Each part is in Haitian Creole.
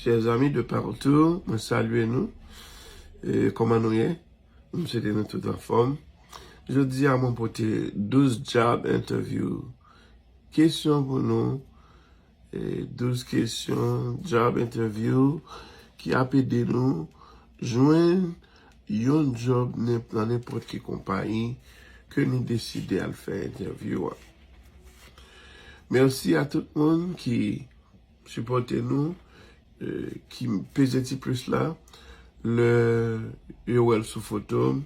Chers amis de partout, je salue nous. Comment nous est? Nous sommes dans toute la forme. Je dis à mon pote 12 job interview. Question pour nous. 12 questions, job interview qui a aidé nous joindre un job dans n'importe quelle compagnie que nous décidons de faire interview. Merci à tout le monde qui supporte nous, qui pèse un petit plus là, le URL sous photo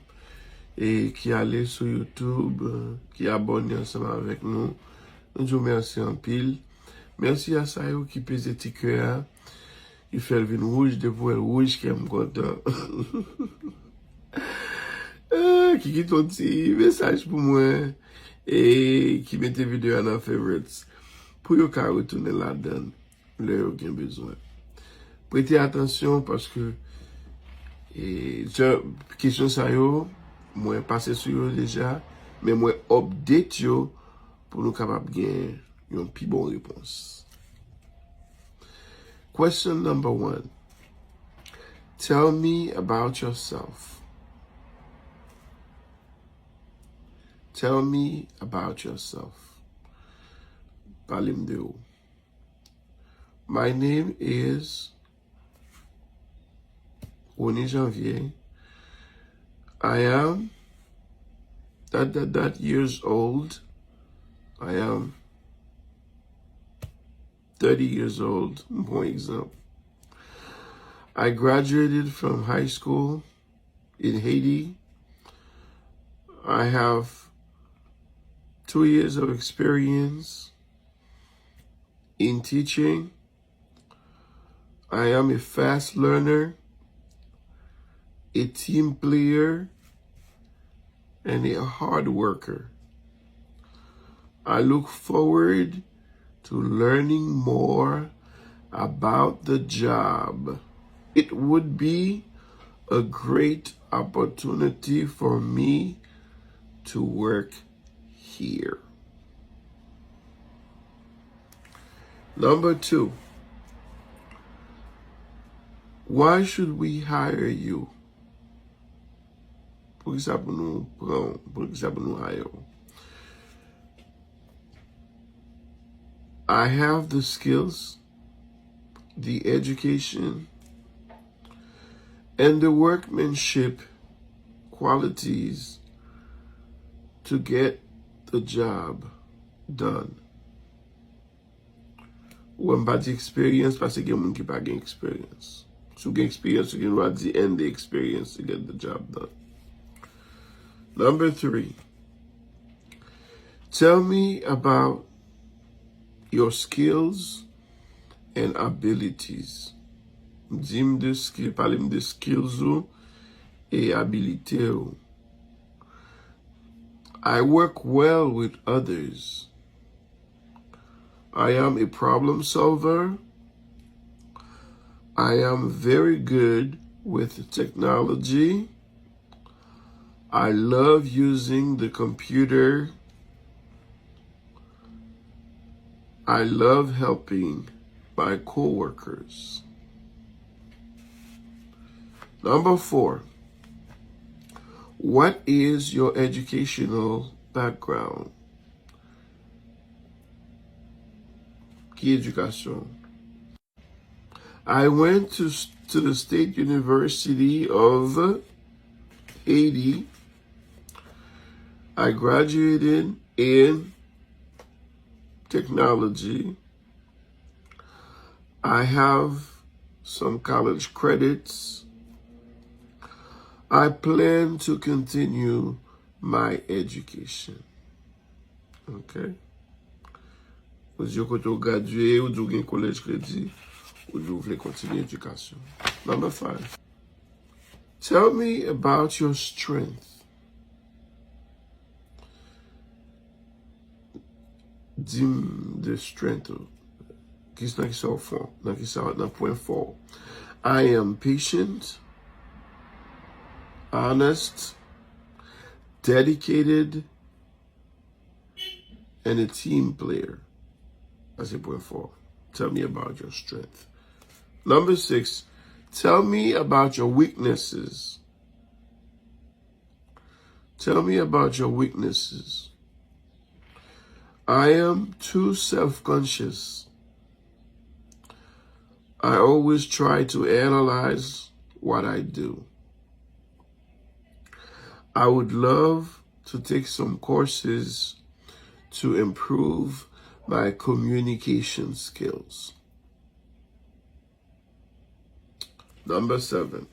et qui allait sur YouTube, qui abonne ensemble avec nous. Nous vous remercions en pile. Merci à ça qui pèse un petit cœur, qui fait le vin rouge, des poils rouges qui aiment content. Qui quitte un petit message pour moi et qui mette vidéo en favorites pour que vous retourner là-dedans, là où vous avez besoin. Prêtez attention parce que question ça yo, moi passé sur yo déjà, mais moi update yo pour nous capable gagner une plus bonne réponse. Question number 1. Tell me about yourself. Tell me about yourself. Parlez-moi de vous. My name is Janvier. I am that years old. I am 30 years old, for example. I graduated from high school in Haiti. I have 2 years of experience in teaching. I am a fast learner, a team player, and a hard worker. I look forward to learning more about the job. It would be a great opportunity for me to work here. Number 2. Why should we hire you? Por que ça pour nous prendre? Por que ça pour nous hire? I have the skills, the education, and the workmanship qualities to get the job done. Ou an pa di experience parce que moun ki pa gen experience. So gen experience, you can the end the experience to get the job done. Number 3. Tell me about your skills and abilities. Dim de skill, parlem de skills ou et habilité ou. I work well with others. I am a problem solver. I am very good with technology. I love using the computer. I love helping my coworkers. Number 4. What is your educational background? Qui éducation? I went to the State University of Haiti. I graduated in technology. I have some college credits. I plan to continue my education. Okay? Ou di yo kote ou gradué, ou di yo gen college credit, ou di yo vle continue education. Number 5. Tell me about your strength. Dim de strength. Kis nan ki sa ou fon, nan ki sa nan point fort. I am patient, honest, dedicated, and a team player. That's a point 4. Tell me about your strength. Number 6, tell me about your weaknesses. Tell me about your weaknesses. I am too self-conscious. I always try to analyze what I do. I would love to take some courses to improve my communication skills. Number 7.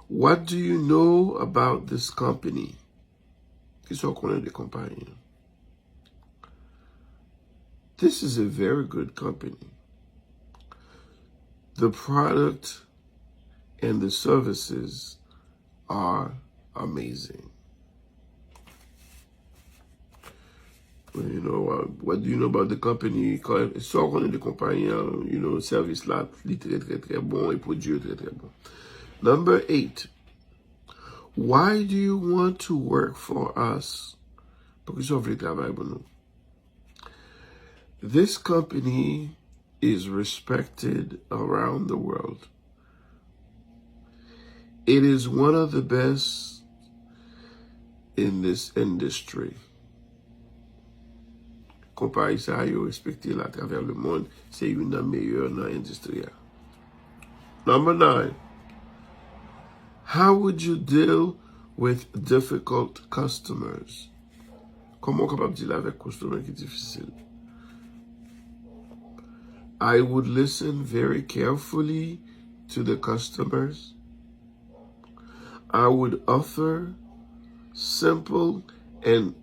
What do you know about this company? Kesyon Komante. This is a very good company. The product and the services are amazing. You know, what do you know about the company? Kesyon Komante, you know, service là, li très bon, et produit très bon. Number 8. Why do you want to work for us? Porque só vle travay pour nous. This company is respected around the world. It is one of the best in this industry. Kompayi sa yo respecté à travers le monde, c'est une des meilleures dans l'industrie. Number 9. How would you deal with difficult customers? Comment capable deal avec customer qui difficile? I would listen very carefully to the customers. I would offer a simple and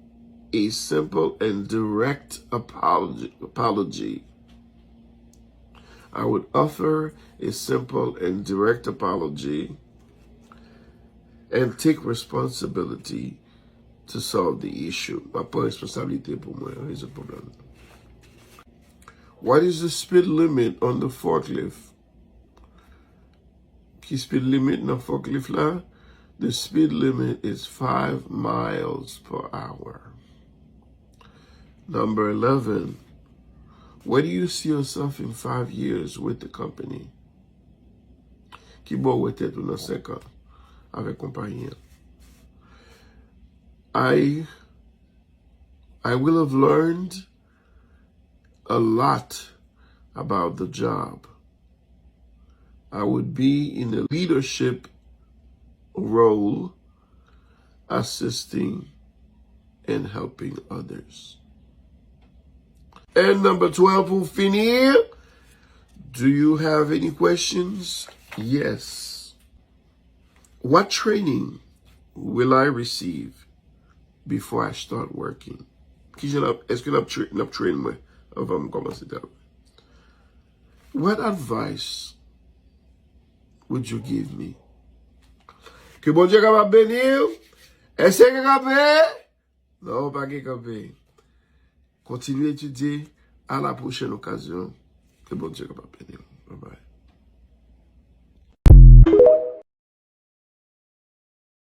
direct apology. I would offer a simple and direct apology and take responsibility to solve the issue. Ma prend responsabilité pour moi résoudre le problème. What is the speed limit on the forklift? Qui speed limit dans forklift là? The speed limit is 5 miles per hour. Number 11. Where do you see yourself in 5 years with the company? Qui bon ou tête dans 5 ans avec compagnie? I will have learned a lot about the job. I would be in a leadership role, assisting and helping others. And number 12 pour finir. Do you have any questions? Yes. What training will I receive before I start working? Est-ce que n'a train moi avant de commencer travail? What advice would you give me? Que bon Dieu capable bénir. Est-ce que capable? Non, pas capable. Continuez à étudier. À la prochaine occasion. Que bon Dieu capable bénir.